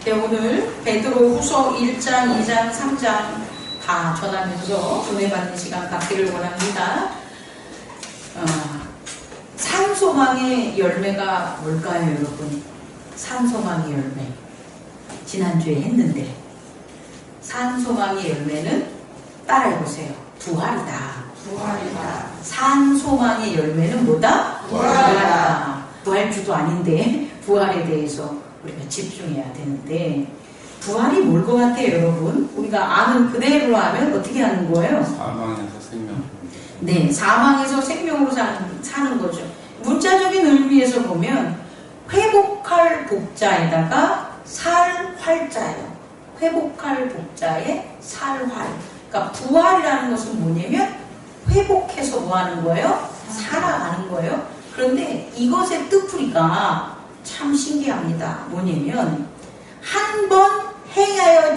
네, 오늘 베드로 후서 1장, 2장, 3장 다 전하면서 은혜 받는 시간 갖기를 원합니다. 산소망의 열매가 뭘까요, 여러분? 산소망의 열매. 지난주에 했는데, 산소망의 열매는 따라해보세요. 부활이다. 부활이다. 산소망의 열매는 뭐다? 부활이다. 부활주도 아닌데 부활에 대해서 우리가 집중해야 되는데, 부활이 뭘 것 같아요, 여러분? 우리가 아는 그대로 하면 어떻게 하는 거예요? 사망에서 생명. 네, 사망에서 생명으로 사는 거죠. 문자적인 의미에서 보면 회복할 복자에다가 살 활자예요. 회복할 복자에 살 활. 그러니까 부활이라는 것은 뭐냐면 회복해서 뭐 하는 거예요? 살아가는 거예요. 그런데 이것의 뜻풀이가 참 신기합니다. 뭐냐면 한 번 행하여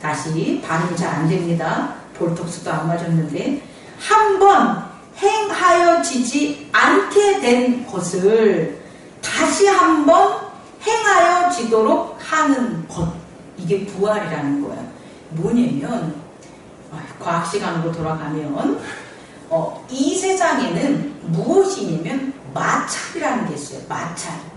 다시 발음이 잘 안 됩니다. 볼톡스도 안 맞았는데, 한 번 행하여지지 않게 된 것을 다시 한 번 행하여지도록 하는 것. 이게 부활이라는 거예요. 뭐냐면 과학 시간으로 돌아가면 이 세상에는 무엇이냐면 마찰이라는 게 있어요.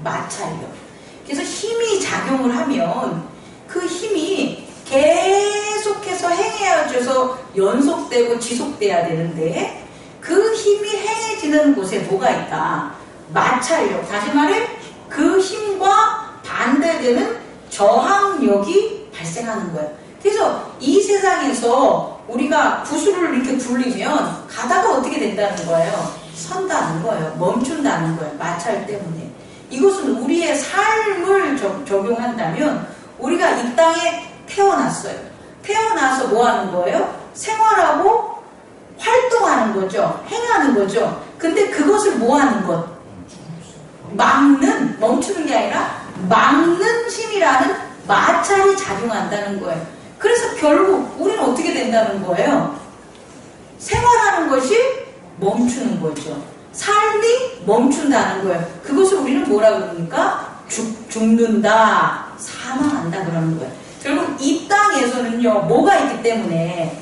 마찰이요. 그래서 힘이 작용을 하면 그 힘이 계속해서 행해져서 연속되고 지속돼야 되는데, 그 힘이 행해지는 곳에 뭐가 있다? 마찰력. 다시 말해 그 힘과 반대되는 저항력이 발생하는 거예요. 그래서 이 세상에서 우리가 구슬을 이렇게 굴리면 가다가 어떻게 된다는 거예요? 선다는 거예요. 멈춘다는 거예요. 마찰 때문에. 이것은 우리의 삶을 적용한다면, 우리가 이 땅에 태어났어요. 태어나서 뭐 하는 거예요? 생활하고 활동하는 거죠. 행하는 거죠. 근데 그것을 뭐 하는 것? 멈추는 게 아니라 막는 힘이라는 마찰이 작용한다는 거예요. 그래서 결국 우리는 어떻게 된다는 거예요? 생활하는 것이 멈추는 거죠. 삶이 멈춘다는 거예요. 그것을 우리는 뭐라 그럽니까? 죽는다, 사망한다 그러는 거예요. 결국 이 땅에서는요, 뭐가 있기 때문에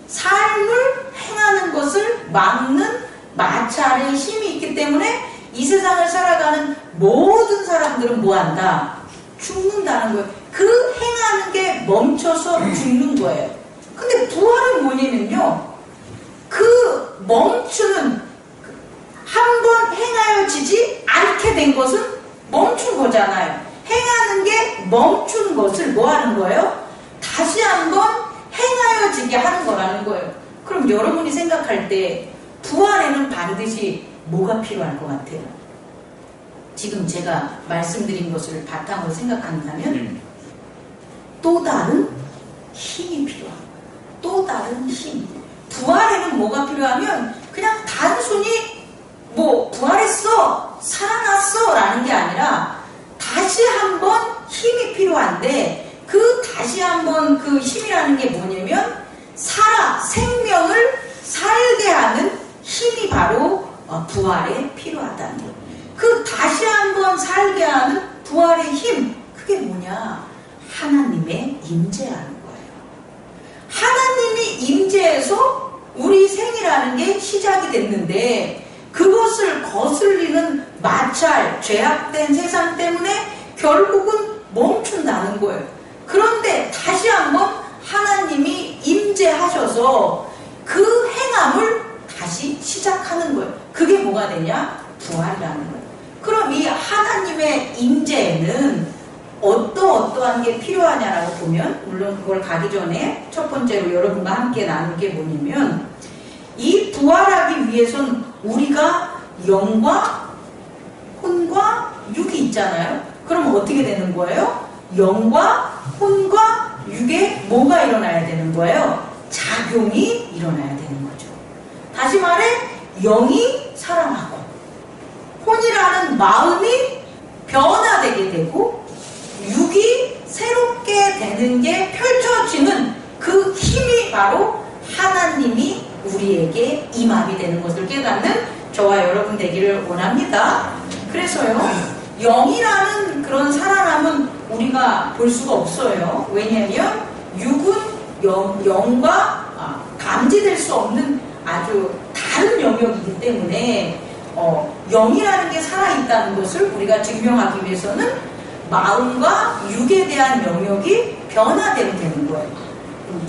삶을 행하는 것을 막는 마찰의 힘이 있기 때문에 이 세상을 살아가는 모든 사람들은 뭐한다? 죽는다는 거예요. 그 행하는 게 멈춰서 죽는 거예요. 근데 부활은 뭐냐면요, 그 멈추는, 한 번 행하여지지 않게 된 것은 멈춘 거잖아요. 행하는 게 멈춘 것을 뭐 하는 거예요? 다시 한번 행하여지게 하는 거라는 거예요. 그럼 여러분이 생각할 때 부활에는 반드시 뭐가 필요할 것 같아요? 지금 제가 말씀드린 것을 바탕으로 생각한다면 또 다른 힘이 필요합니다. 또 다른 힘. 부활에는 뭐가 필요하면 그냥 단순히 부활했어, 살아났어 라는 게 아니라 다시 한번 힘이 필요한데, 그 다시 한번 그 힘이라는 게 뭐냐면 생명을 살게 하는 힘이 바로 부활에 필요하다는 거예요. 그 다시 한번 살게 하는 부활의 힘, 그게 뭐냐? 하나님의 임재라는 거예요. 하나님이 임재해서 우리 생이라는 게 시작이 됐는데, 그것을 거슬리는 마찰, 죄악된 세상 때문에 결국은 멈춘다는 거예요. 그런데 다시 한번 하나님이 임재하셔서 그 행함을 다시 시작하는 거예요. 그게 뭐가 되냐? 부활이라는 거예요. 그럼 이 하나님의 임재에는 어떠한 게 필요하냐라고 보면, 물론 그걸 가기 전에 첫 번째로 여러분과 함께 나눌 게 뭐냐면, 이 부활하기 위해선 우리가 영과 혼과 육이 있잖아요. 그럼 어떻게 되는 거예요? 영과 혼과 육에 뭐가 일어나야 되는 거예요? 작용이 일어나야 되는 거죠. 다시 말해 영이 살아나고 혼이라는 마음이 변화되게 되고 육이 새롭게 되는 게 펼쳐지는 그 힘이 바로 하나님이 우리에게 임함이 되는 것을 깨닫는 저와 여러분 되기를 원합니다. 그래서요, 영이라는 그런 살아남은 우리 우리가 볼 수가 없어요. 왜냐하면 육은 영과 감지될 수 없는 아주 다른 영역이기 때문에 영이라는 게 살아있다는 것을 우리가 증명하기 위해서는 마음과 육에 대한 영역이 변화되면 되는 거예요.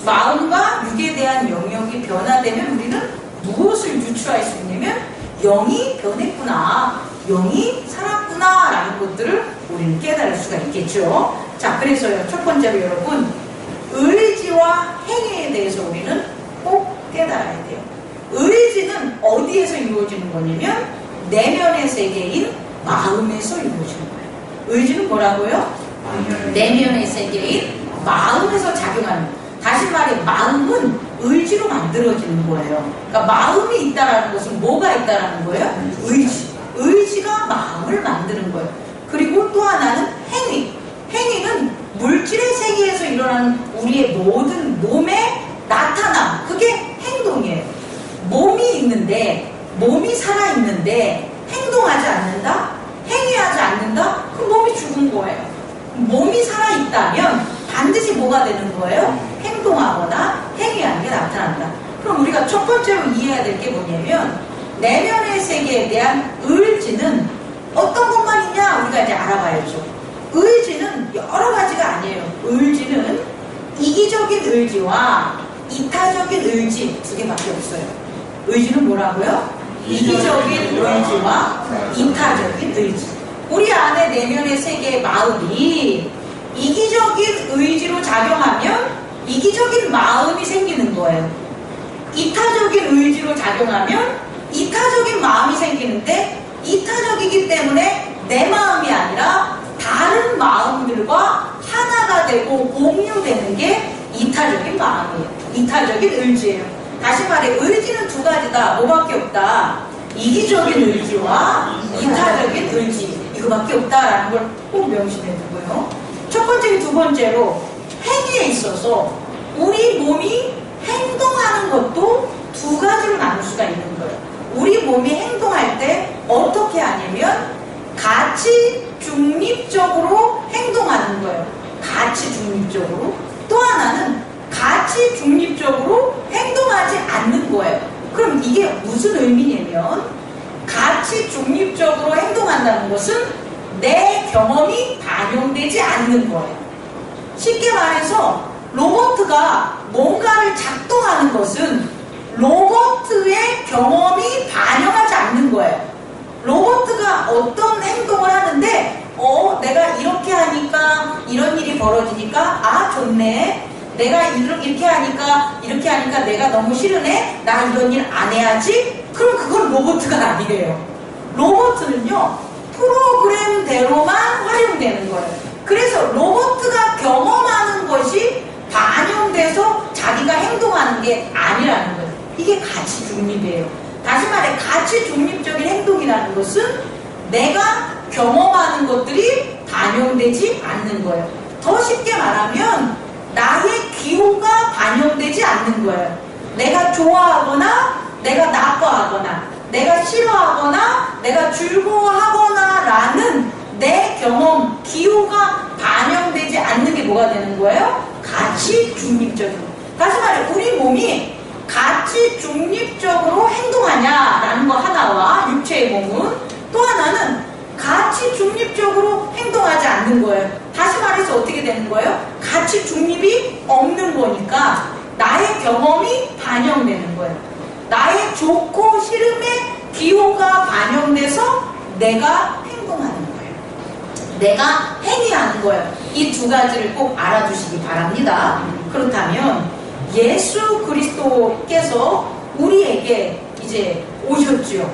마음과 육에 대한 영역이 변화되면 우리는 무엇을 유추할 수 있냐면 영이 변했구나, 영이 살았구나 라는 것들을 우리는 깨달을 수가 있겠죠. 자, 그래서요, 첫 번째로 여러분, 의지와 행위에 대해서 우리는 꼭 깨달아야 돼요. 의지는 어디에서 이루어지는 거냐면 내면의 세계인 마음에서 이루어지는 거예요. 의지는 뭐라고요? 내면의 세계인 마음에서 작용하는 거예요. 다시 말해, 마음은 의지로 만들어지는 거예요. 그러니까 마음이 있다라는 것은 뭐가 있다라는 거예요? 의지. 의지가 마음을 만드는 거예요. 그리고 또 하나는 행위. 행위는 물질의 세계에서 일어나는 우리의 모든 몸의 나타남. 그게 행동이에요. 몸이 있는데, 몸이 살아있는데 행동하지 않는다? 행위하지 않는다? 그럼 몸이 죽은 거예요. 몸이 살아있다면 반드시 뭐가 되는 거예요? 행동하거나 행위하는 게 나타난다. 그럼 우리가 첫 번째로 이해해야 될 게 뭐냐면 내면의 세계에 대한 의지는 어떤 것만 있냐 우리가 이제 알아봐야죠. 의지는 여러 가지가 아니에요. 의지는 이기적인 의지와 이타적인 의지 두 개밖에 없어요. 의지는 뭐라고요? 이기적인 의지와 이타적인 의지. 우리 안에 내면의 세계의 마음이 이기적인 의지로 작용하면 이기적인 마음이 생기는 거예요. 이타적인 의지로 작용하면 이타적인 마음이 생기는데, 이타적이기 때문에 내 마음이 아니라 다른 마음들과 하나가 되고 공유되는 게 이타적인 마음이에요. 이타적인 의지예요. 다시 말해, 의지는 두 가지다. 뭐밖에 없다? 이기적인 의지와 이타적인 의지. 이거밖에 없다라는 걸 꼭 명심해 두고요. 첫 번째, 두 번째로 행위에 있어서 우리 몸이 행동하는 것도 두 가지로 나눌 수가 있는 거예요. 우리 몸이 행동할 때 어떻게 하냐면 가치 중립적으로 행동하는 거예요. 가치 중립적으로. 또 하나는 가치 중립적으로 행동하지 않는 거예요. 그럼 이게 무슨 의미냐면 가치 중립적으로 행동한다는 것은 내 경험이 반영되지 않는 거예요. 쉽게 말해서 로봇가 뭔가를 작동하는 것은 로봇의 경험이 반영하지 않는 거예요. 로봇가 어떤 행동을 하는데 내가 이렇게 하니까 이런 일이 벌어지니까 좋네. 내가 이렇게 하니까 내가 너무 싫으네. 나 이런 일 안 해야지. 그럼 그건 로봇가 아니에요. 로봇은요 프로그램대로만 활용되는 거예요. 그래서 로봇가 경험하는 것이 반영돼서 자기가 행동하는 게 아니라는 거예요. 이게 가치 중립이에요. 다시 말해, 가치 중립적인 행동이라는 것은 내가 경험하는 것들이 반영되지 않는 거예요. 더 쉽게 말하면 나의 기호가 반영되지 않는 거예요. 내가 좋아하거나 내가 나빠하거나 내가 싫어하거나 내가 즐거워하거나 라는 내 경험, 기호가 반영되지 않는 게 뭐가 되는 거예요? 가치 중립적인. 다시 말해, 우리 몸이 가치 중립적으로 행동하냐라는 거 하나와 육체의 몸은, 또 하나는 가치 중립적으로 행동하지 않는 거예요. 다시 말해서 어떻게 되는 거예요? 가치 중립이 없는 거니까 나의 경험이 반영되는 거예요. 나의 좋고 싫음의 기호가 반영돼서 내가 행동하는 거예요. 내가 행위하는 거예요. 이 두 가지를 꼭 알아두시기 바랍니다. 그렇다면 예수 그리스도께서 우리에게 이제 오셨죠.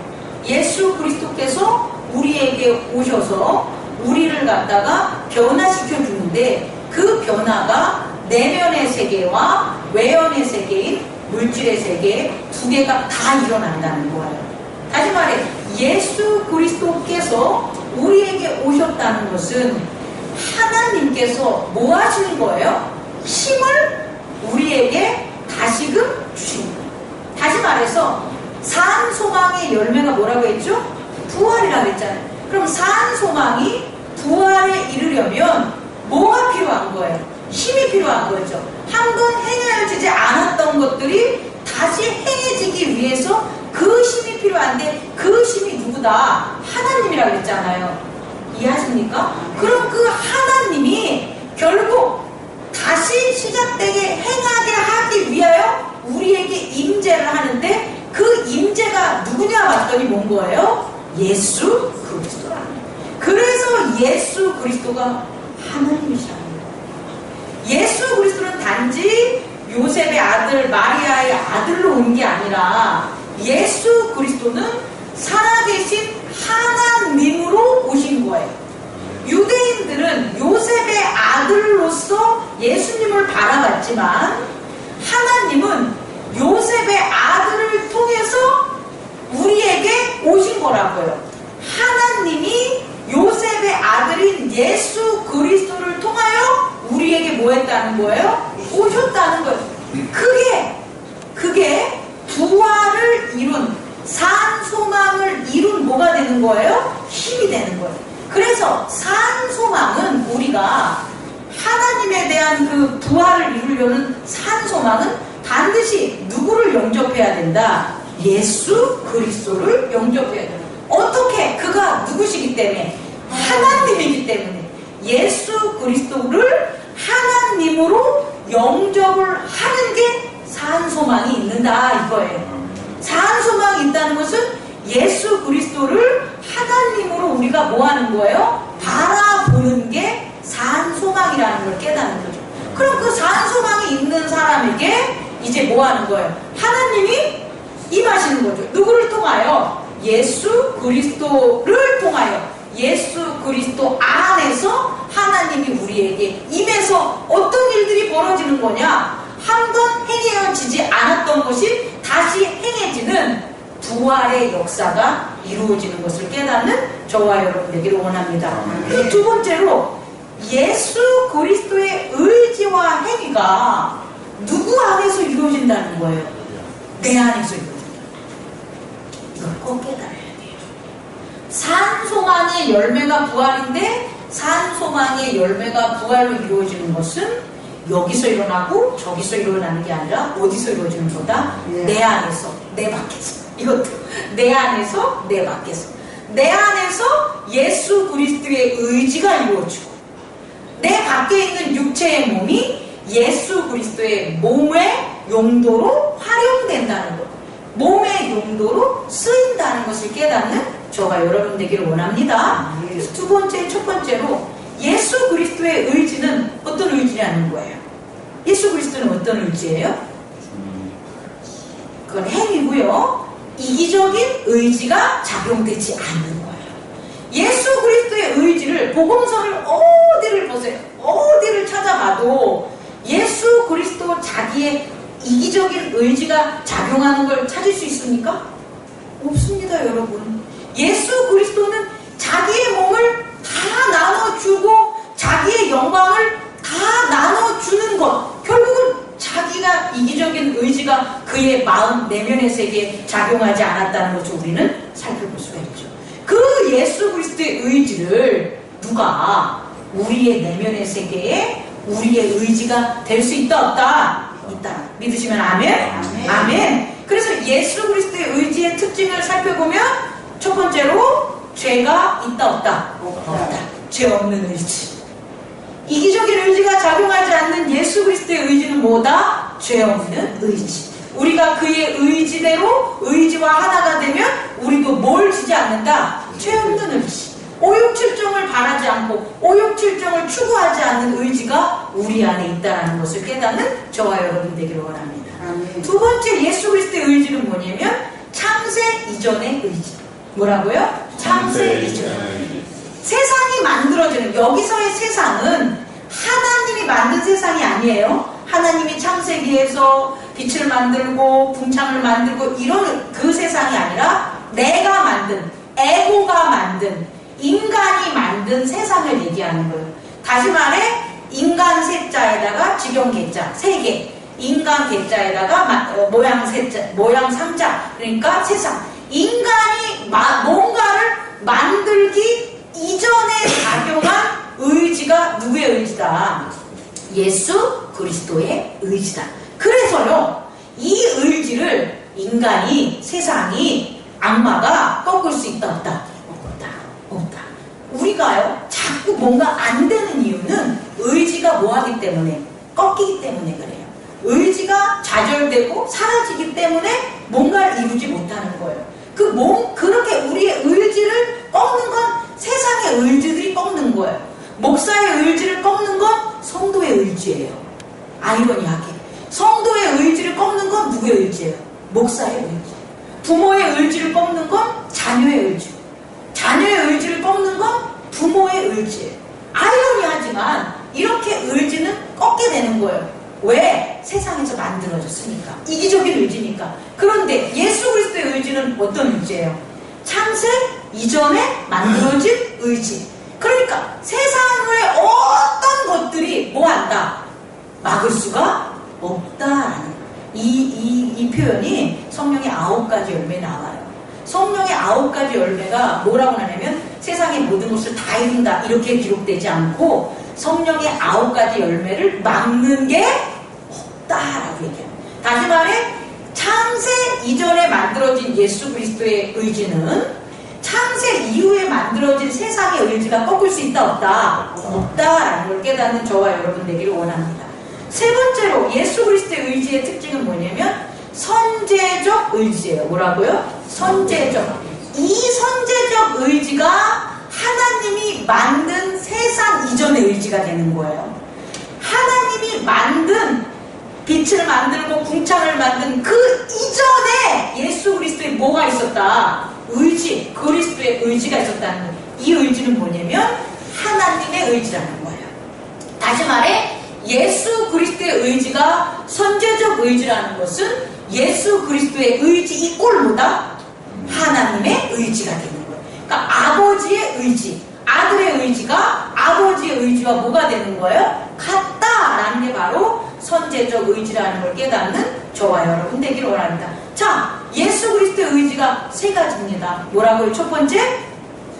예수 그리스도께서 우리에게 오셔서 우리를 갖다가 변화시켜 주는데, 그 변화가 내면의 세계와 외연의 세계인 물질의 세계 두 개가 다 일어난다는 거예요. 다시 말해, 예수 그리스도께서 우리에게 오셨다는 것은 하나님께서 뭐 하시는 거예요? 힘을 우리에게 다시금 주신 거예요. 다시 말해서 산소망의 열매가 뭐라고 했죠? 부활이라고 했잖아요. 그럼 산소망이 부활에 이르려면 뭐가 아닙니까? 그럼 그 하나님이 결국 다시 시작되게 행하게 하기 위하여 우리에게 임재를 하는데 그 임재가 누구냐 봤더니 뭔 거예요? 예수 그리스도라는 거예요. 그래서 예수 그리스도가 하나님이시라는 거예요. 예수 그리스도는 단지 요셉의 아들 마리아의 아들로 온 게 아니라 예수 그리스도는 살아계신 하나님으로 오신 거예요. 유대인들은 요셉의 아들로서 예수님을 바라봤지만 하나님은 요셉의 아들을 통해서 우리에게 오신 거라고요. 하나님이 요셉의 아들인 예수 그리스도를 통하여 우리에게 뭐 했다는 거예요? 오셨다는 거예요. 그게 부활을 이룬 산소망을 이룬 뭐가 되는 거예요? 힘이 되는 거예요. 그래서 산소망은 우리가 하나님에 대한 그 부활을 이루려는 산소망은 반드시 누구를 영접해야 된다? 예수 그리스도를 영접해야 된다. 어떻게? 그가 누구시기 때문에? 하나님이기 때문에 예수 그리스도를 하나님으로 영접을 하는 게 산소망이 있는다 이거예요. 산소망이 있다는 것은 예수 그리스도를 하나님으로 우리가 뭐 하는 거예요? 바라보는 게 산소망이라는 걸 깨닫는 거죠. 그럼 그 산소망이 있는 사람에게 이제 뭐 하는 거예요? 하나님이 임하시는 거죠. 누구를 통하여? 예수 그리스도를 통하여 예수 그리스도 안에서 하나님이 우리에게 임해서 어떤 일들이 벌어지는 거냐? 한번 행해지지 않았던 것이 다시 행해지는 부활의 역사가 이루어지는 것을 깨닫는 저와 여러분 되기를 원합니다. 그 두 번째로 예수 그리스도의 의지와 행위가 누구 안에서 이루어진다는 거예요? 내 안에서 이루어진다. 이걸 꼭 깨달아야 돼요. 산소망의 열매가 부활인데 산소망의 열매가 부활로 이루어지는 것은 여기서 일어나고 저기서 일어나는 게 아니라 어디서 이루어지는 거다? 내 안에서, 내 밖에서. 이것도 내 안에서, 내 밖에서. 내 안에서 예수 그리스도의 의지가 이루어지고 내 밖에 있는 육체의 몸이 예수 그리스도의 몸의 용도로 활용된다는 것, 몸의 용도로 쓰인다는 것을 깨닫는 저와 여러분 되기를 원합니다. 그래서 두 번째, 첫 번째로 예수 그리스도의 의지는 어떤 의지냐는 거예요. 예수 그리스도는 어떤 의지예요? 그건 행위고요. 이기적인 의지가 작용되지 않는 거예요. 예수 그리스도의 의지를 복음서를 어디를 보세요. 어디를 찾아봐도 예수 그리스도 자기의 이기적인 의지가 작용하는 걸 찾을 수 있습니까? 없습니다, 여러분. 예수 그리스도는 자기의 몸을 다 나눠주고 자기의 영광을 다 나눠주는 것, 결국은 자기가 이기적인 의지가 그의 마음 내면의 세계에 작용하지 않았다는 것을 우리는 살펴볼 수가 있죠. 그 예수 그리스도의 의지를 누가 우리의 내면의 세계에 우리의 의지가 될 수 있다 없다? 있다. 믿으시면 아멘? 아멘. 아멘. 그래서 예수 그리스도의 의지의 특징을 살펴보면 첫 번째로 죄가 있다 없다? 없다. 죄 없는 의지. 이기적인 의지가 작용하지 않는 예수 그리스도의 의지는 뭐다? 죄 없는 의지. 우리가 그의 의지대로 의지와 하나가 되면 우리도 뭘 지지 않는다? 죄 없는 의지. 오욕칠정을 바라지 않고 오욕칠정을 추구하지 않는 의지가 우리 안에 있다는 것을 깨닫는 저와 여러분 되기를 원합니다. 두 번째 예수 그리스도의 의지는 뭐냐면 창세 이전의 의지. 뭐라고요? 창세 이전의 의지. 세상이 만들어지는, 여기서의 세상은 하나님이 만든 세상이 아니에요. 하나님이 창세기에서 빛을 만들고 풍창을 만들고 이런 그 세상이 아니라 내가 만든, 에고가 만든, 인간이 만든 세상을 얘기하는 거예요. 다시 말해 인간 세자에다가 직영계자 세개, 인간 계자에다가 모양 세자, 모양 삼자, 그러니까 세상. 인간이 뭔가를 만들기 이전에 작용한 의지가 누구의 의지다? 예수 그리스도의 의지다. 그래서요, 이 의지를 인간이, 세상이, 악마가 꺾을 수 있다 없다? 없다. 없다. 우리가요, 자꾸 뭔가 안 되는 이유는 의지가 뭐하기 때문에? 꺾이기 때문에 그래요. 의지가 좌절되고 사라지기 때문에 뭔가를 이루지 못하는 거예요. 그렇게 우리의 의지를 꺾는 건 세상의 의지들이 꺾는 거예요. 목사의 의지를 꺾는 건 성도의 의지예요. 아이러니하게. 성도의 의지를 꺾는 건 누구의 의지예요? 목사의 의지. 부모의 의지를 꺾는 건 자녀의 의지. 자녀의 의지를 꺾는 건 부모의 의지예요. 아이러니하지만 이렇게 의지는 꺾게 되는 거예요. 왜? 세상에서 만들어졌으니까. 이기적인 의지니까. 그런데 예수 그리스도의 의지는 어떤 의지예요? 창세 이전에 만들어진 의지. 그러니까 세상의 어떤 것들이 뭐한다? 막을 수가 없다라는 이 표현이 성령의 9가지 열매에 나와요. 성령의 9가지 열매가 뭐라고 하냐면 세상의 모든 것을 다 이룬다 이렇게 기록되지 않고 성령의 9가지 열매를 막는 게 없다라고 얘기해요. 다시 말해 창세 이전에 만들어진 예수 그리스도의 의지는 창세 이후에 만들어진 세상의 의지가 꺾을 수 있다 없다? 없다라는 걸 깨닫는 저와 여러분 되기를 원합니다. 세 번째로 예수 그리스도의 의지의 특징은 뭐냐면 선제적 의지예요. 뭐라고요? 선제적. 이 선제적 의지가 하나님이 만든 세상 이전의 의지가 되는 거예요. 하나님이 만든 빛을 만들고 궁창을 만든 그 이전에 예수 그리스도의 뭐가 있었다? 의지, 그리스도의 의지가 있었다는 거예요. 이 의지는 뭐냐면 하나님의 의지라는 거예요. 다시 말해 예수 그리스도의 의지가 선제적 의지라는 것은 예수 그리스도의 의지 이꼴 뭐다? 하나님의 의지가 되는 거예요. 그러니까 아버지의 의지, 아들의 의지가 아버지의 의지와 뭐가 되는 거예요? 같다라는 게 바로 선제적 의지라는 걸 깨닫는 저와 여러분 되기를 원합니다. 자, 예수 그리스도의 의지가 세 가지입니다. 뭐라고요? 첫 번째,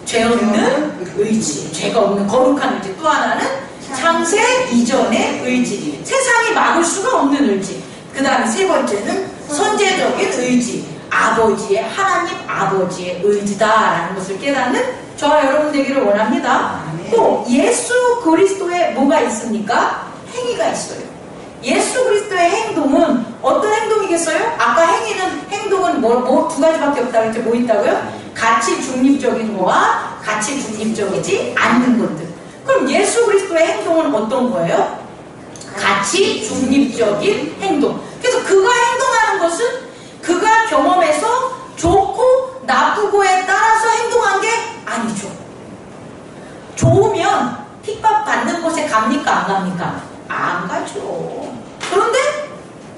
죄 없는 의지, 죄가 없는 거룩한 의지. 또 하나는 창세 이전의 의지, 세상이 막을 수가 없는 의지. 그 다음에 세 번째는 선제적인 의지, 아버지의, 하나님 아버지의 의지다라는 것을 깨닫는 저와 여러분 되기를 원합니다. 또 예수 그리스도에 뭐가 있습니까? 행위가 있어요. 예수 그리스도의 행동은 어떤 행동이겠어요? 아까 행동은 두 가지밖에 없다고 했죠. 뭐 있다고요? 가치 중립적인 거와 가치 중립적이지 않는 것들. 그럼 예수 그리스도의 행동은 어떤 거예요? 가치 중립적인 행동. 그래서 그가 행동하는 것은 그가 경험해서 좋고 나쁘고에 따라서 행동한 게 아니죠. 좋으면 핍박 받는 곳에 갑니까? 안 갑니까? 안 가죠. 그런데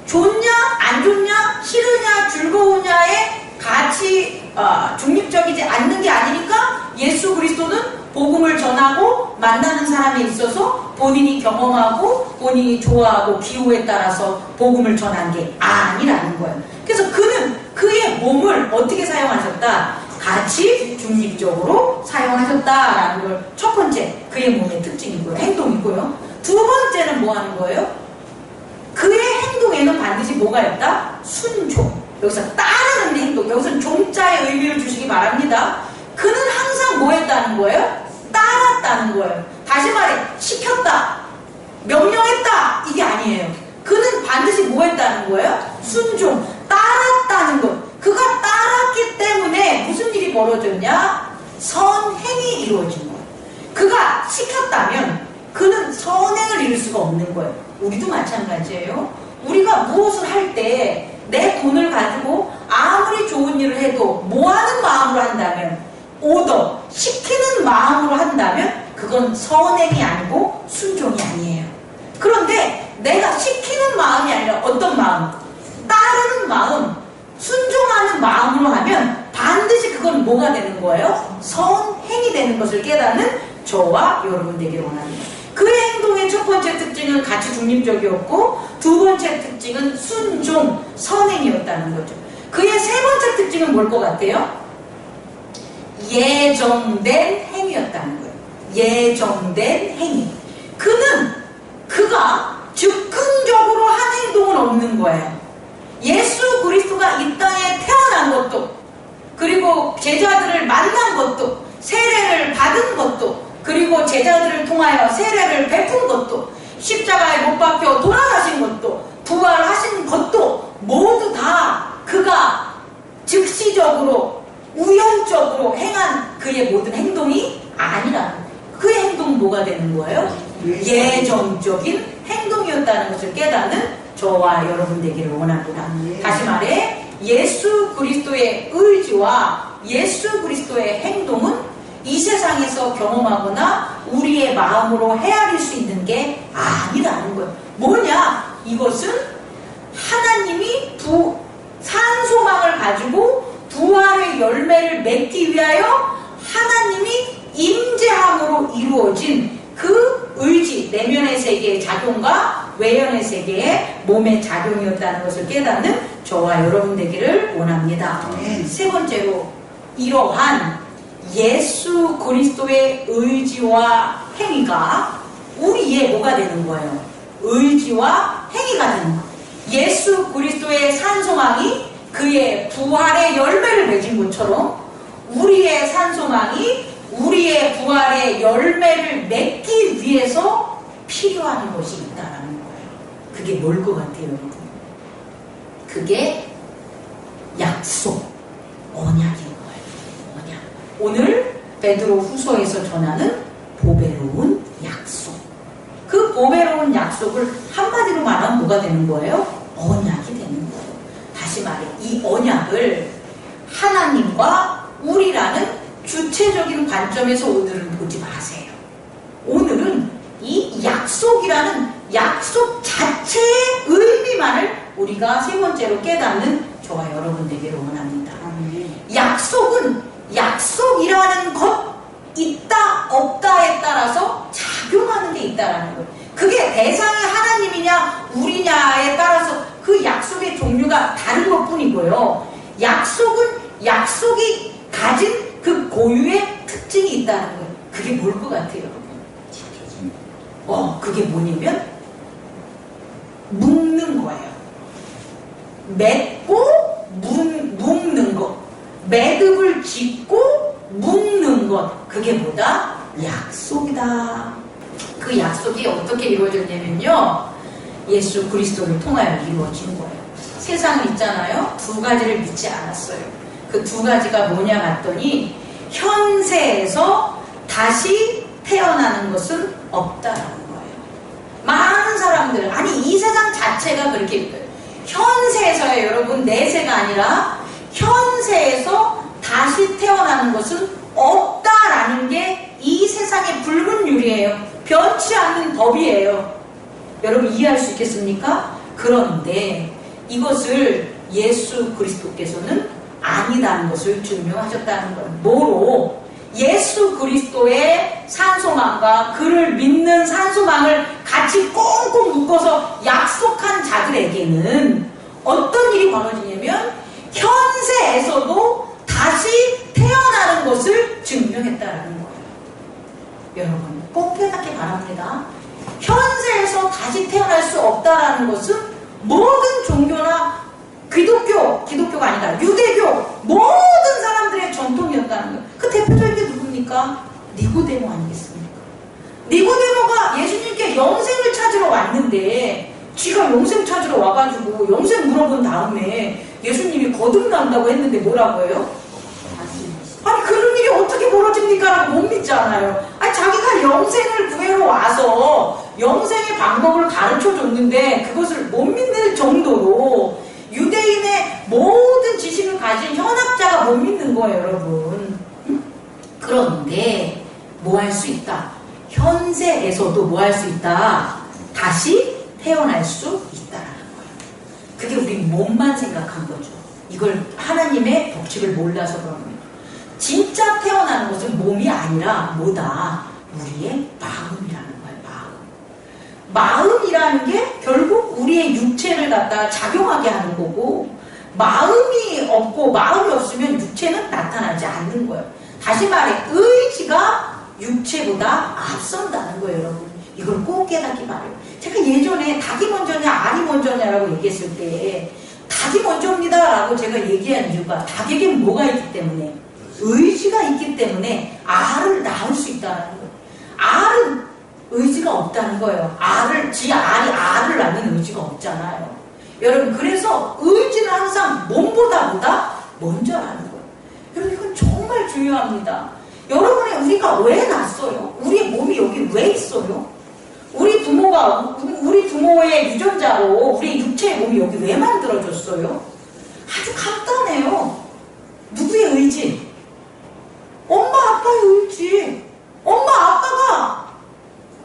좋냐 안 좋냐 싫으냐 즐거우냐의 가치 중립적이지 않는 게 아니니까 예수 그리스도는 복음을 전하고 만나는 사람에 있어서 본인이 경험하고 본인이 좋아하고 기호에 따라서 복음을 전한 게 아니라는 거예요. 그래서 그는 그의 몸을 어떻게 사용하셨다? 가치 중립적으로 사용하셨다라는 걸 첫 번째 그의 몸의 특징이고요. 행동이고요. 두 번째는 뭐 하는 거예요? 그의 행동에는 반드시 뭐가 있다? 순종. 여기서 따르는 행동. 여기서는 종자의 의미를 주시기 바랍니다. 그는 항상 뭐 했다는 거예요? 따랐다는 거예요. 다시 말해 시켰다, 명령했다 이게 아니에요. 그는 반드시 뭐 했다는 거예요? 순종, 따랐다는 것. 그가 따랐기 때문에 무슨 일이 벌어졌냐? 선행이 이루어진 거예요. 그가 시켰다면 그는 선행을 이룰 수가 없는 거예요. 우리도 마찬가지예요. 우리가 무엇을 할 때 내 돈을 가지고 아무리 좋은 일을 해도 뭐 하는 마음으로 한다면, 오더, 시키는 마음으로 한다면 그건 선행이 아니고 순종이 아니에요. 그런데 내가 시키는 마음이 아니라 어떤 마음? 따르는 마음, 순종하는 마음으로 하면 반드시 그건 뭐가 되는 거예요? 선행이 되는 것을 깨닫는 저와 여러분 되기를 원합니다. 그의 행동의 첫 번째 특징은 가치 중립적이었고 두 번째 특징은 순종, 선행이었다는 거죠. 그의 세 번째 특징은 뭘 것 같아요? 예정된 행위였다는 거예요. 예정된 행위. 그가 즉흥적으로 한 행동은 없는 거예요. 예수 그리스도가 이 땅에 태어난 것도, 그리고 제자들을 만난 것도, 세례를 받은 것도 그리고 제자들을 통하여 세례를 베푼 것도, 십자가에 못 박혀 돌아가신 것도, 부활하신 것도 모두 다 그가 즉시적으로 우연적으로 행한 그의 모든 행동이 아니라는 거예요. 그의 행동은 뭐가 되는 거예요? 예정적인 행동이었다는 것을 깨닫는 저와 여러분 되기를 원합니다. 다시 말해 예수 그리스도의 의지와 예수 그리스도의 행동은 이 세상에서 경험하거나 우리의 마음으로 헤아릴 수 있는 게 아니라는 거예요. 뭐냐? 이것은 하나님이 산소망을 가지고 부활의 열매를 맺기 위하여 하나님이 임재함으로 이루어진 그 의지, 내면의 세계의 작용과 외연의 세계의 몸의 작용이었다는 것을 깨닫는 저와 여러분 되기를 원합니다. 세 번째로, 이러한 예수 그리스도의 의지와 행위가 우리의 뭐가 되는 거예요? 의지와 행위가 되는 거예요. 예수 그리스도의 산소망이 그의 부활의 열매를 맺은 것처럼 우리의 산소망이 우리의 부활의 열매를 맺기 위해서 필요한 것이 있다는 거예요. 그게 뭘 것 같아요, 여러분? 그게 약속, 언약인 거예요. 언약. 오늘 베드로 후서에서 전하는 보배로운 약속. 그 보배로운 약속을 한마디로 말하면 뭐가 되는 거예요? 언약이 되는 거예요. 다시 말해, 이 언약을 하나님과 우리라는 주체적인 관점에서 오늘은 보지 마세요. 오늘은 이 약속이라는 약속 자체의 의미만을 우리가 세 번째로 깨닫는 저와 여러분 되기를 원합니다. 약속은 약속이라는 것, 있다 없다에 따라서 작용하는 게 있다라는 거예요. 그게 대상이 하나님이냐 우리냐에 따라서 그 약속의 종류가 다른 것 뿐이고요. 약속은 약속이 가진 그 고유의 특징이 있다는 거예요. 그게 뭘 것 같아요, 여러분? 그게 뭐냐면 묶는 거예요. 맺고 묶는 것. 매듭을 짓고 묶는 것. 그게 뭐다? 약속이다. 그 약속이 어떻게 이루어졌냐면요, 예수 그리스도를 통하여 이루어진 거예요. 세상은 있잖아요, 두 가지를 믿지 않았어요. 그 두 가지가 뭐냐 봤더니 현세에서 다시 태어나는 것은 없다라는 거예요. 많은 사람들, 아니 이 세상 자체가 그렇게 믿어요. 현세에서요, 여러분, 내세가 아니라 현세에서 다시 태어나는 것은 없다라는 게 이 세상의 붉은 유리예요. 변치 않는 법이에요. 여러분 이해할 수 있겠습니까? 그런데 이것을 예수 그리스도께서는 아니다는 것을 증명하셨다는 거예요. 뭐로? 예수 그리스도의 산소망과 그를 믿는 산소망을 같이 꽁꽁 묶어서 약속한 자들에게는 어떤 일이 벌어지냐면 현세에서도 다시 태어나는 것을 증명했다는 거예요. 여러분 꼭 깨닫기 바랍니다. 현세에서 다시 태어날 수 없다라는 것은 모든 종교나 기독교가 아니라 유대교 모든 사람들의 전통이었다는 거예요. 그 대표적인 게 누굽니까? 니고데모 아니겠습니까? 니고데모가 예수님께 영생을 찾으러 왔는데 쥐가 영생 찾으러 와가지고 영생 물어본 다음에 예수님이 거듭난다고 했는데 뭐라고 해요? 아니 그런 일이 어떻게 벌어집니까? 라고 못 믿잖아요. 아니 자기가 영생을 구해러 와서 영생의 방법을 가르쳐줬는데 그것을 못 믿는 정도로 유대인의 모든 지식을 가진 현학자가 못 믿는 거예요, 여러분. 그런데 뭐 할 수 있다? 현세에서도 뭐 할 수 있다? 다시 태어날 수 있다라는 거예요. 그게 우리 몸만 생각한 거죠. 이걸 하나님의 법칙을 몰라서 그런 거예요. 진짜 태어나는 것은 몸이 아니라 뭐다? 우리의 마음이라는 거예요. 마음이라는 게 결국 우리의 육체를 갖다 작용하게 하는 거고, 마음이 없고 마음이 없으면 육체는 나타나지 않는 거예요. 다시 말해 의지가 육체보다 앞선다는 거예요, 여러분. 이걸 꼭 깨닫기 바래요. 제가 예전에 닭이 먼저냐 알이 먼저냐라고 얘기했을 때 닭이 먼저입니다 라고 제가 얘기한 이유가 닭에게 뭐가 있기 때문에, 의지가 있기 때문에 알을 낳을 수 있다는 거예요. 알은 의지가 없다는 거예요. 알이 알을 낳는 의지가 없잖아요. 여러분, 그래서 의지는 항상 몸보다 먼저라는 거예요. 여러분, 이건 정말 중요합니다. 여러분의 우리가 왜 났어요? 우리의 몸이 여기 왜 있어요? 우리 부모의 유전자로 우리 육체의 몸이 여기 왜 만들어졌어요? 아주 간단해요. 누구의 의지? 엄마 아빠의 의지. 엄마 아빠가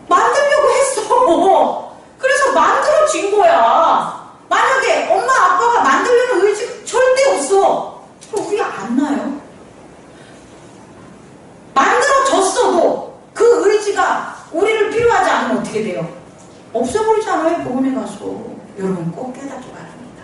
만들려고 했어. 그래서 만들어진 거야. 만약에 엄마 아빠가 만들려는 의지 절대 없어. 그럼 우리 안 나요? 만들어졌어도 그 의지가 우리를 필요하지 않으면 어떻게 돼요? 없어버리잖아요. 병원에 가서. 여러분 꼭 깨닫기 바랍니다.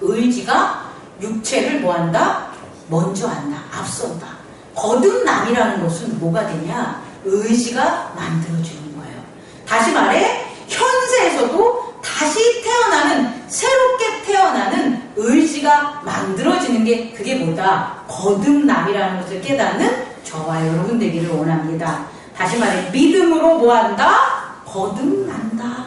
의지가 육체를 뭐한다? 먼저 한다. 앞선다. 거듭남이라는 것은 뭐가 되냐? 의지가 만들어지는 거예요. 다시 말해, 현세에서도 다시 태어나는, 새롭게 태어나는 의지가 만들어지는 게 그게 뭐다? 거듭남이라는 것을 깨닫는 저와 여러분 되기를 원합니다. 다시 말해, 믿음으로 뭐한다? 거듭난다.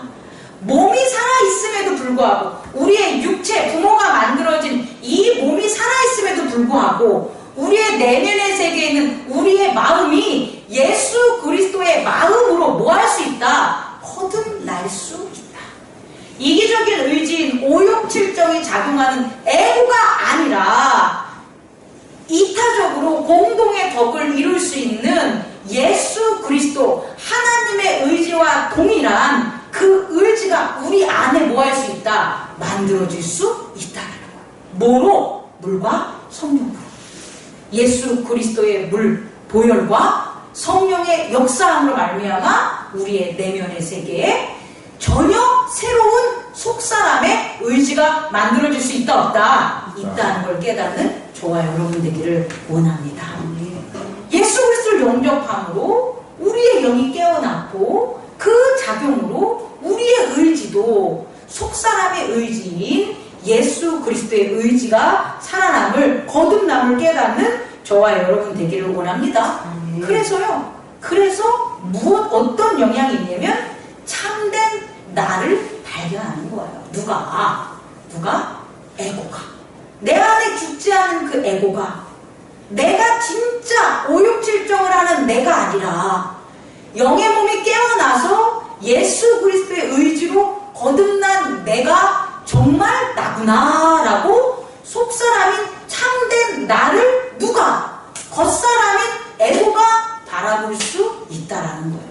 몸이 살아있음에도 불구하고, 우리의 육체, 부모가 만들어진 이 몸이 살아있음에도 불구하고, 우리의 내면의 세계에는 우리의 마음이 예수 그리스도의 마음으로 뭐 할 수 있다? 거듭날 수 있다. 이기적인 의지인 오욕칠정이 작용하는 에고가 아니라 이타적으로 공동의 덕을 이룰 수 있는 예수 그리스도 하나님의 의지와 동일한 그 의지가 우리 안에 뭐 할 수 있다? 만들어질 수 있다는 거예요. 뭐로? 물과 성령으로. 예수 그리스도의 물 보혈과 성령의 역사함으로 말미암아 우리의 내면의 세계에 전혀 새로운 속사람의 의지가 만들어질 수 있다 없다? 있다는 걸 깨닫는 저와 여러분 되기를 원합니다. 예수 그리스도를 영접함으로 우리의 영이 깨어났고 그 작용으로 우리의 의지도 속사람의 의지인 예수 그리스도의 의지가 살아남을 거듭남을 깨닫는 저와 여러분 되기를 원합니다. 그래서 어떤 영향이 있냐면 참된 나를 발견하는 거예요. 누가? 에고가. 내 안에 죽지 않은 그 에고가 내가 진짜 오욕칠정을 하는 내가 아니라 영의 몸이 깨어나서 예수 그리스도의 의지로 거듭난 내가 정말 나구나 라고 속사람인 참된 나를 누가? 겉사람인 에고가 바라볼 수 있다라는 거예요.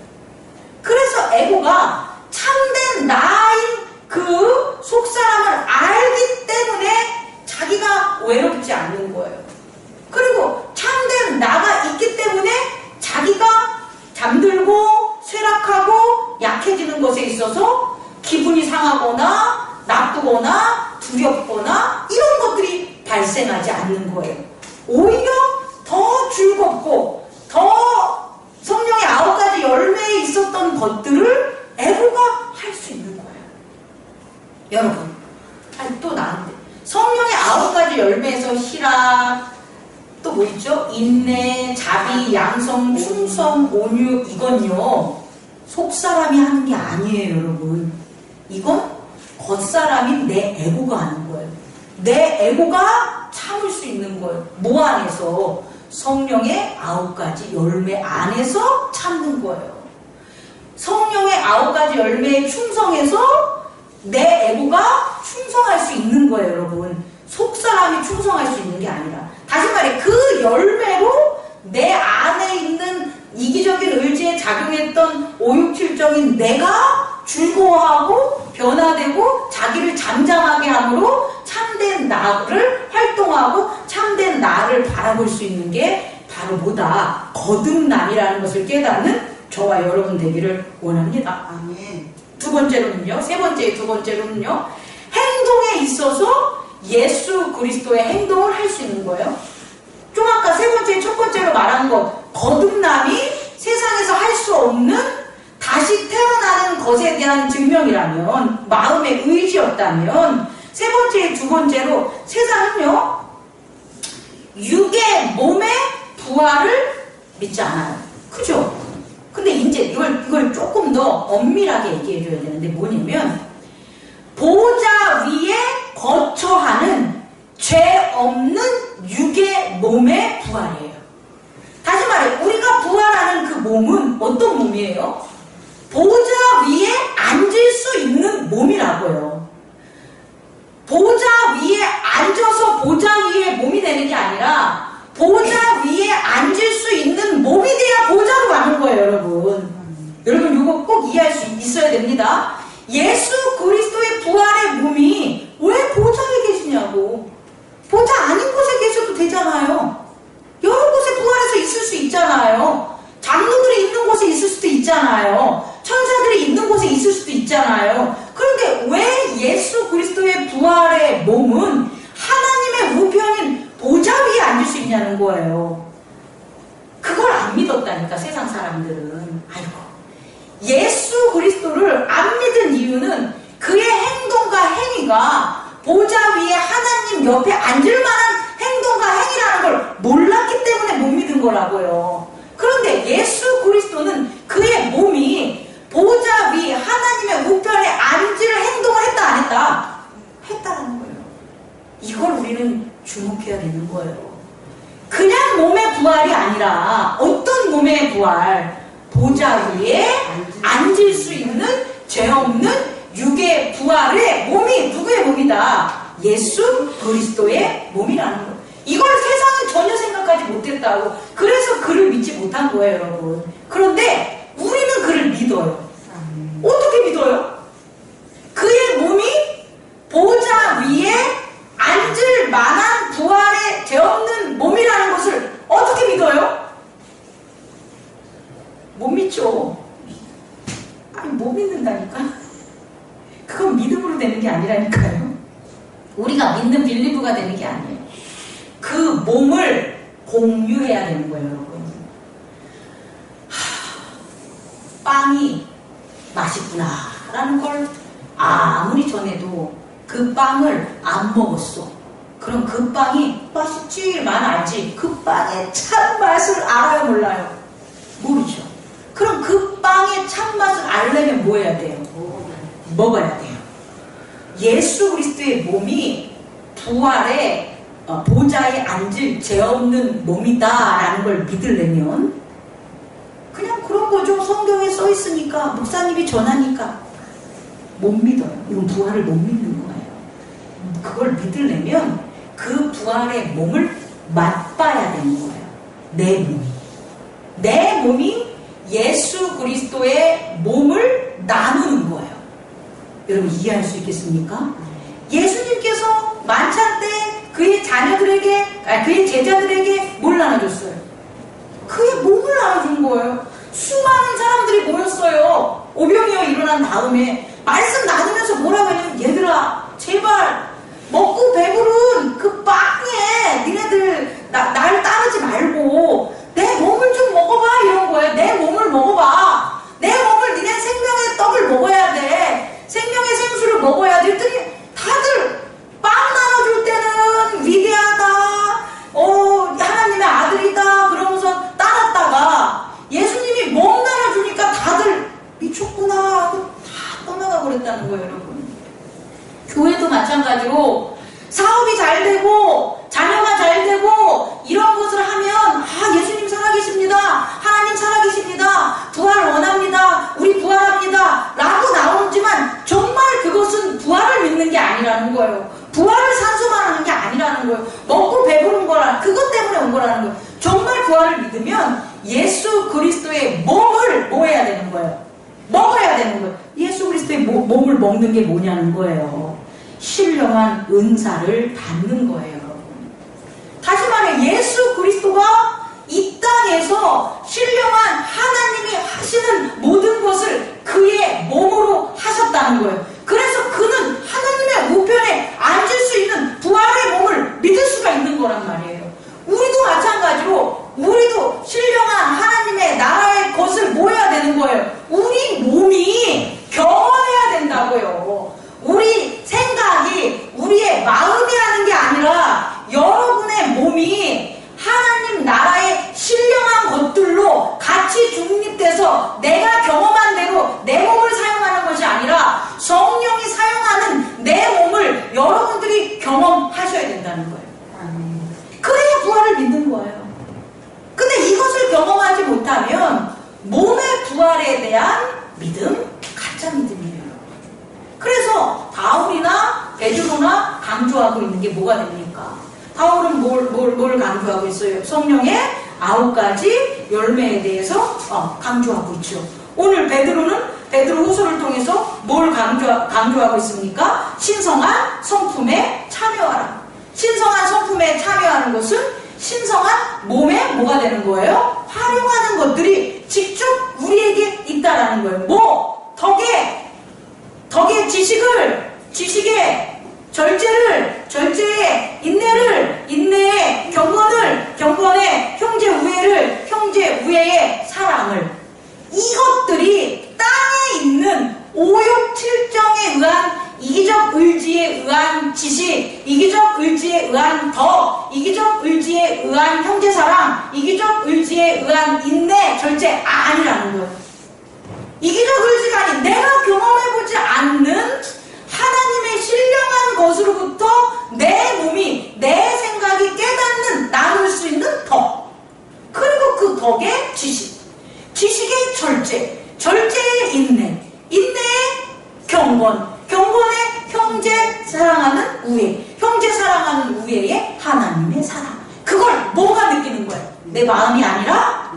그래서 에고가 참된 나인 그 속사람을 알기 때문에 자기가 외롭지 않는 거예요. 그리고 참된 나가 있기 때문에 자기가 잠들고 쇠락하고 약해지는 것에 있어서 기분이 상하거나 나쁘거나 두렵거나 이런 것들이 발생하지 않는 거예요. 오히려 더 즐겁고 더 성령의 9가지 열매에 있었던 것들을 에고가 할 수 있는 거예요. 여러분, 또 나한테 성령의 9가지 열매에서 희락, 또 뭐 있죠? 인내, 자비, 양성, 충성, 온유, 이건요 속사람이 하는 게 아니에요. 여러분, 이건 겉사람인 내 에고가 하는 거예요. 내 에고가 참을 수 있는 거예요. 뭐 안에서? 성령의 9가지 열매 안에서 참는 거예요. 성령의 9가지 열매에 충성해서 내 에고가 충성할 수 있는 거예요. 여러분, 속사람이 충성할 수 있는 게 아니라, 다시 말해 그 열매로 내 안에 있는 이기적인 의지에 작용했던 오육칠정인 내가 즐거워하고 변화되고 자기를 잠잠하게 함으로 참된 나를 활동하고 참된 나를 바라볼 수 있는 게 바로 뭐다? 거듭남이라는 것을 깨닫는 저와 여러분 되기를 원합니다. 아멘. 두 번째로는요, 두 번째로는요, 행동에 있어서 예수 그리스도의 행동을 할 수 있는 거예요. 좀 아까 첫 번째로 말한 것, 거듭남이 세상에서 할 수 없는 다시 태어나는 것에 대한 증명이라면, 마음의 의지였다면, 두 번째로 세상은요, 육의 몸의 부활을 믿지 않아요. 그죠? 근데 이제 이걸 조금 더 엄밀하게 얘기해 줘야 되는데 뭐냐면 보좌 위에 거처하는 죄 없는 육의 몸의 부활이에요. 다시 말해 우리가 부활하는 그 몸은 어떤 몸이에요? 보좌 위에 앉을 수 있는 몸이라고요. 보좌 위에 앉아서 보좌 위에 몸이 되는 게 아니라 보좌 위에 앉을 수 있는 몸이 돼야 보좌로 가는 거예요, 여러분. 여러분 이거 꼭 이해할 수 있어야 됩니다. 예수 그리스도의 부활의 몸이 왜 보좌에 계시냐고. 보좌 아닌 곳에 계셔도 되잖아요. 여러 곳에 부활해서 있을 수 있잖아요. 장로들이 있는 곳에 있을 수도 있잖아요. 천사들이 있는 곳에 있을 수도 있잖아요. 그런데 왜 예수 그리스도의 부활의 몸은 하나님의 우편인 보좌 위에 앉을 수 있냐는 거예요. 그걸 안 믿었다니까 세상 사람들은. 아이고, 예수 그리스도를 안 믿은 이유는 그의 행동과 행위가 보좌 위에 하나님 옆에 앉을 만한 행동과 행위라는 걸 몰랐기 때문에 못 믿은 거라고요. 그런데 예수 그리스도는 그의 몸이 보좌 위 하나님의 우편에 앉을 행동을 했다 안 했다? 했다라는 거예요. 이걸 우리는 주목해야 되는 거예요. 그냥 몸의 부활이 아니라 어떤 몸의 부활? 보좌 위에 앉을 수 있는 죄 없는 육의 부활의 몸이 누구의 몸이다? 예수 그리스도의 몸이라는 거예요. 이걸 세상은 전혀 생각하지 못했다고. 그래서 그를 믿지 못한 거예요, 여러분. 그런데 우리는 그를 믿어요. 어떻게 믿어요? 그의 몸이 보좌 위에 앉을 만한 부활의 죄 없는 몸이라는 것을 어떻게 믿어요? 못 믿죠. 아니, 못 믿는다니까. 그건 믿음으로 되는 게 아니라니까요. 우리가 믿는 빌리브가 되는 게 아니에요. 그 몸을 공유해야 되는 거예요, 여러분. 빵이 맛있구나 라는 걸 아무리 전해도 그 빵을 안 먹었어. 그럼 그 빵이 맛있지만 알지 그 빵의 참맛을 알아요, 몰라요? 모르죠. 그럼 그 빵의 참맛을 알려면 뭐 해야 돼요? 먹어야 돼요. 예수 그리스도의 몸이 부활의 보좌에 앉을 죄 없는 몸이다라는 걸 믿으려면 그냥 그런 거죠. 성경에 써 있으니까 목사님이 전하니까 못 믿어요. 이건 부활을 못 믿는 거예요. 그걸 믿으려면 그 부활의 몸을 맛봐야 되는 거예요. 내 몸이 예수 그리스도의 몸을 나누는 거예요. 여러분 이해할 수 있겠습니까? 예수님께서 만찬 때 그의 자녀들에게, 그의 제자들에게 뭘 나눠줬어요? 그의 몸을 나눠준 거예요. 수많은 사람들이 모였어요. 오병이어 일어난 다음에 말씀 나누면서 뭐라고 했냐면 얘들아 제발 먹고 배부른 그 빵에 니네들 날 따르지 말고 내 몸을 좀 먹어봐 이런 거예요. 내 몸을 먹어봐. 내 몸을 니네 생명의 떡을 먹어야 돼. 생명의 생수를 먹어야 돼. 그랬더니 다들 빵 나눠줄 때는 위대하다. 하나님의 아들이다. 그러면서 따랐다가 예수님이 몸 나눠주니까 다들 미쳤구나 하고 다 떠나가 버렸다는 거예요, 여러분. 교회도 마찬가지로 사업이 잘 되고 자녀가 잘 되고 이런 것을 하면 예수님 살아계십니다. 하나님 살아계십니다. 부활 원합니다. 우리 부활합니다. 라고 나오지만 정말 그것은 부활을 믿는 게 아니라는 거예요. 부활을 산소만하는 게 아니라는 거예요. 먹고 배부른 거라 그것 때문에 온 거라는 거예요. 정말 부활을 믿으면 예수 그리스도의 몸을 뭐 해야 되는 거예요? 먹어야 되는 거예요. 예수 그리스도의 몸을 먹는 게 뭐냐는 거예요. 신령한 은사를 받는 거예요, 여러분. 다시 말해 예수 그리스도가 이 땅에서 신령한 하나님이 하시는 모든 것을 그의 몸으로 하셨다는 거예요. 그래서 그는 하나님의 우편에 앉을 수 있는 부활의 몸을 믿을 수가 있는 거란 말이에요. 우리도 마찬가지로 우리도 신령한 하나님의 나라의 것을 뭐 해야 되는 거예요? 우리 몸이 경험해야 된다고요. 우리 생각이 우리의 마음이 하는 게 아니라 여러분의 몸이 하나님 나라의 신령한 것들로 같이 중립돼서 된다는 거예요. 그래야 부활을 믿는 거예요. 근데 이것을 경험하지 못하면 몸의 부활에 대한 믿음, 가짜 믿음이에요. 그래서 바울이나 베드로나 강조하고 있는 게 뭐가 됩니까? 바울은 뭘 강조하고 있어요? 성령의 9가지 열매에 대해서 강조하고 있죠. 오늘 베드로는 베드로 후서를 통해서 뭘 강조하고 있습니까? 신성한 성품에 참여하라. 신성한 성품에 참여하는 것은 신성한 몸에 뭐가 되는 거예요? 활용하는 것들이 직접 우리에게 있다라는 거예요. 뭐? 덕의 지식에 절제에 인내에 경건에 형제 우애에 사랑을, 이것들이 땅에 있는 오욕 칠정에 의한 이기적 의지에 의한 지식, 이기적 의지에 의한 덕, 이기적 의지에 의한 형제사랑, 이기적 의지에 의한 인내, 절제 아니라는 거예요. 이기적 의지가 아닌 내가 경험해보지 않는 하나님의 신령한 것으로부터 내 몸이, 내 생각이 깨닫는, 나눌 수 있는 덕, 그리고 그 덕의 지식의 절제의 인내의 경건의 형제 사랑하는 우애의 하나님의 사랑. 그걸 뭐가 느끼는 거예요? 내 마음이 아니라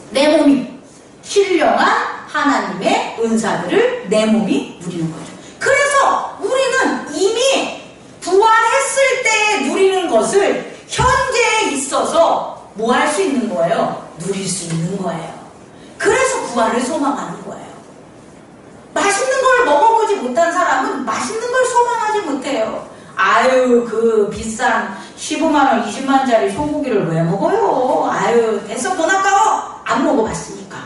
내 몸이 신령한 하나님의 은사들을 내 몸이 누리는 거죠. 그래서 우리는 이미 부활했을 때 누리는 것을 현재에 있어서 뭐 할 수 있는 거예요? 누릴 수 있는 거예요. 그래서 부활을 소망하는 거예요. 맛있는 걸 먹어보지 못한 사람은 맛있는 걸 소망하지 못해요. 아유, 그 비싼 15만원, 20만원짜리 소고기를 왜 먹어요? 아유, 됐어, 돈 아까워. 안 먹어봤으니까.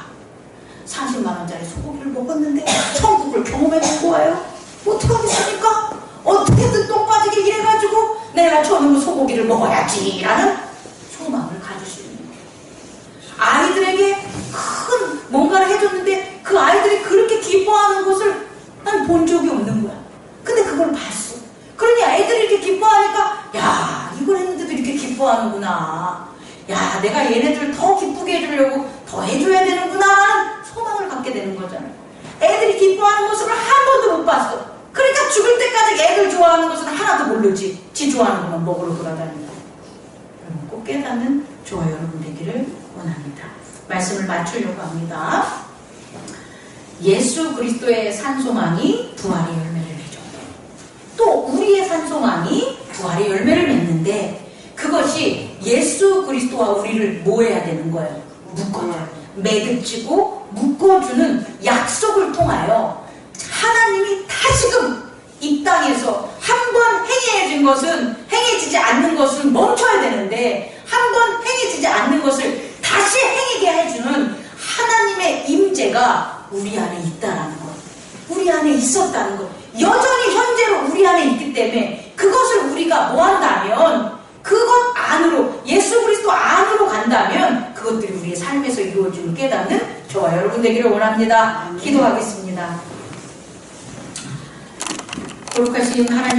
30만원짜리 소고기를 먹었는데 천국을 경험해본 거예요. 어떡하겠습니까? 어떻게든 똥 빠지게 일해가지고 내가 저놈의 소고기를 먹어야지 라는 소망을 가질 수 있는 거예요. 아이들에게 큰 뭔가를 해줬는데 그 아이들이 그렇게 기뻐하는 것을 난 본 적이 없는 거야. 근데 그걸 봤어. 그러니 애들이 이렇게 기뻐하니까 야, 이걸 했는데도 이렇게 기뻐하는구나. 야, 내가 얘네들을 더 기쁘게 해주려고 더 해줘야 되는구나 라는 소망을 갖게 되는 거잖아요. 애들이 기뻐하는 모습을 한 번도 못 봤어. 그러니까 죽을 때까지 애들 좋아하는 것은 하나도 모르지. 지 좋아하는 것만 먹으러 돌아다닌다. 여러분 꼭 깨닫는 저와 여러분 되기를 원합니다. 말씀을 맞추려고 합니다. 예수 그리스도의 산소망이 부활의 열매를 맺죠. 또 우리의 산소망이 부활의 열매를 맺는데 그것이 예수 그리스도와 우리를 뭐 해야 되는 거예요? 묶어줘요. 매듭지고 묶어주는 약속을 통하여 하나님이 다시금 이 땅에서 한 번 행해지지 않는 것은 멈춰야 되는데 한 번 행해지지 않는 것을 다시 행하게 해주는 하나님의 임재가 우리 안에 있다라는 것, 우리 안에 있었다는 것, 여전히 현재로 우리 안에 있기 때문에 그것을 우리가 뭐 한다면 그것 안으로, 예수 그리스도 안으로 간다면 그것들이 우리의 삶에서 이루어지는 깨닫는 저와 여러분 되기를 원합니다. 기도하겠습니다. 거룩하신 하나님